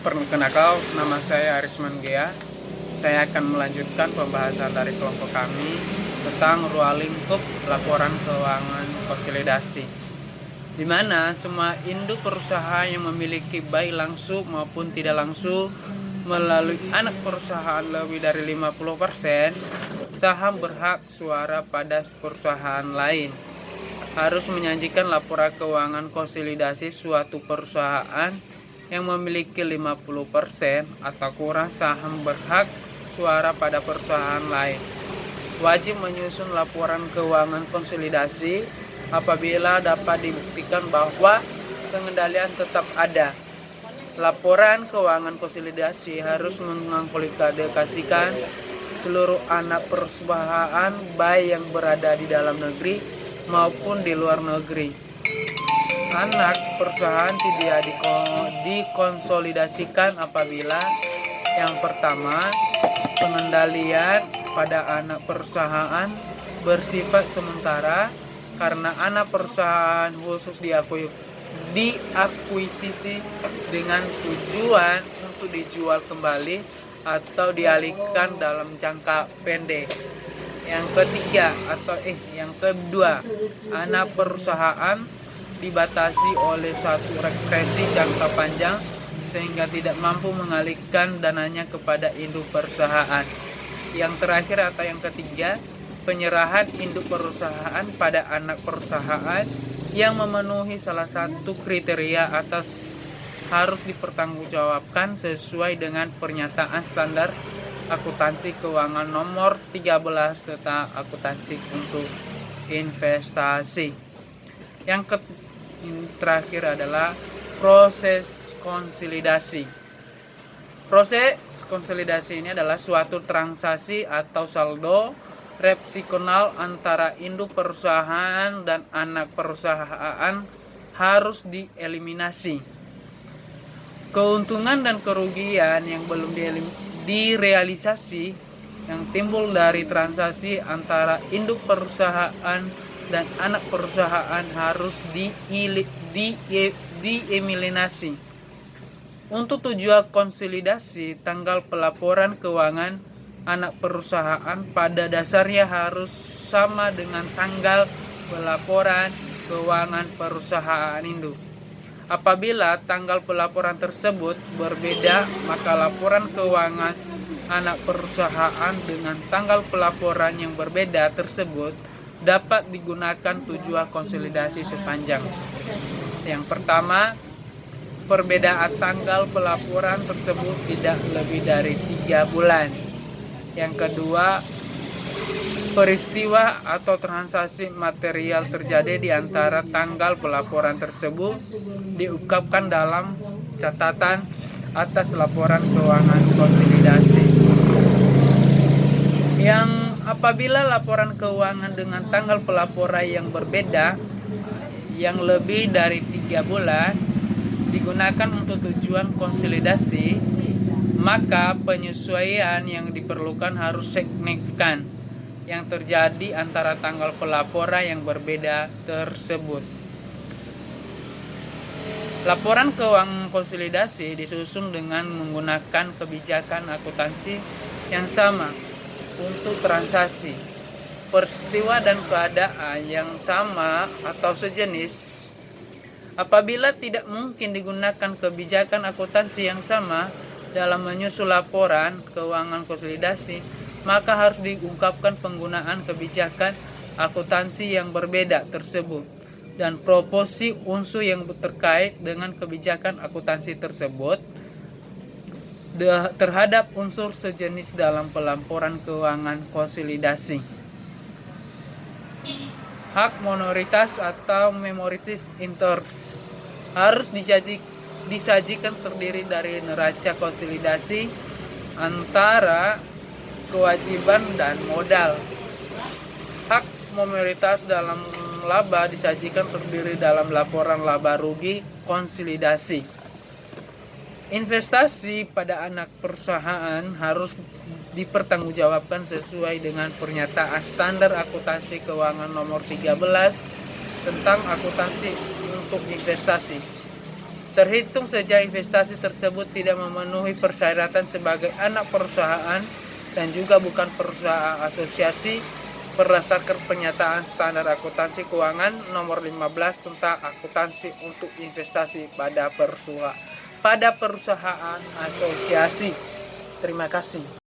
Perkenalkan, nama saya Arisman Gea. Saya akan melanjutkan pembahasan dari kelompok kami tentang ruang lingkup laporan keuangan konsolidasi, di mana semua induk perusahaan yang memiliki baik langsung maupun tidak langsung melalui anak perusahaan lebih dari 50% saham berhak suara pada perusahaan lain harus menyajikan laporan keuangan konsolidasi suatu perusahaan yang memiliki 50% atau kurang saham berhak suara pada perusahaan lain. Wajib menyusun laporan keuangan konsolidasi apabila dapat dibuktikan bahwa pengendalian tetap ada. Laporan keuangan konsolidasi harus mengkomunikasikan seluruh anak perusahaan baik yang berada di dalam negeri maupun di luar negeri. Anak perusahaan tidak dikonsolidasikan apabila yang pertama, pengendalian pada anak perusahaan bersifat sementara karena anak perusahaan khusus diakuisisi dengan tujuan untuk dijual kembali atau dialihkan dalam jangka pendek. Yang kedua, anak perusahaan dibatasi oleh satu rekresi jangka panjang sehingga tidak mampu mengalihkan dananya kepada induk perusahaan. Yang terakhir atau yang ketiga, penyerahan induk perusahaan pada anak perusahaan yang memenuhi salah satu kriteria atas harus dipertanggungjawabkan sesuai dengan pernyataan standar akuntansi keuangan nomor 13 tentang akuntansi untuk investasi. Yang terakhir adalah proses konsolidasi. Proses konsolidasi ini adalah suatu transaksi atau saldo repsikonal antara induk perusahaan dan anak perusahaan harus dieliminasi. Keuntungan dan kerugian yang belum direalisasi yang timbul dari transaksi antara induk perusahaan dan anak perusahaan harus dieliminasi. Untuk tujuan konsolidasi, tanggal pelaporan keuangan anak perusahaan pada dasarnya harus sama dengan tanggal pelaporan keuangan perusahaan induk. Apabila tanggal pelaporan tersebut berbeda, maka laporan keuangan anak perusahaan dengan tanggal pelaporan yang berbeda tersebut dapat digunakan tujuan konsolidasi sepanjang. Yang pertama, perbedaan tanggal pelaporan tersebut tidak lebih dari 3 bulan. Yang kedua, peristiwa atau transaksi material terjadi di antara tanggal pelaporan tersebut diungkapkan dalam catatan atas laporan keuangan konsolidasi. Yang apabila laporan keuangan dengan tanggal pelaporan yang berbeda yang lebih dari 3 bulan digunakan untuk tujuan konsolidasi, maka penyesuaian yang diperlukan harus signifikan yang terjadi antara tanggal pelaporan yang berbeda tersebut. Laporan keuangan konsolidasi disusun dengan menggunakan kebijakan akuntansi yang sama untuk transaksi, peristiwa dan keadaan yang sama atau sejenis. Apabila tidak mungkin digunakan kebijakan akuntansi yang sama dalam menyusun laporan keuangan konsolidasi, maka harus diungkapkan penggunaan kebijakan akuntansi yang berbeda tersebut dan proporsi unsur yang terkait dengan kebijakan akuntansi tersebut terhadap unsur sejenis dalam pelaporan keuangan konsolidasi. Hak minoritas atau minorities interest harus disajikan terdiri dari neraca konsolidasi antara kewajiban dan modal. Hak minoritas dalam laba disajikan terdiri dalam laporan laba rugi konsolidasi. Investasi pada anak perusahaan harus dipertanggungjawabkan sesuai dengan pernyataan standar akuntansi keuangan nomor 13 tentang akuntansi untuk investasi. terhitung sejak investasi tersebut tidak memenuhi persyaratan sebagai anak perusahaan dan juga bukan perusahaan asosiasi berdasarkan pernyataan standar akuntansi keuangan nomor 15 tentang akuntansi untuk investasi pada perusahaan asosiasi. Terima kasih.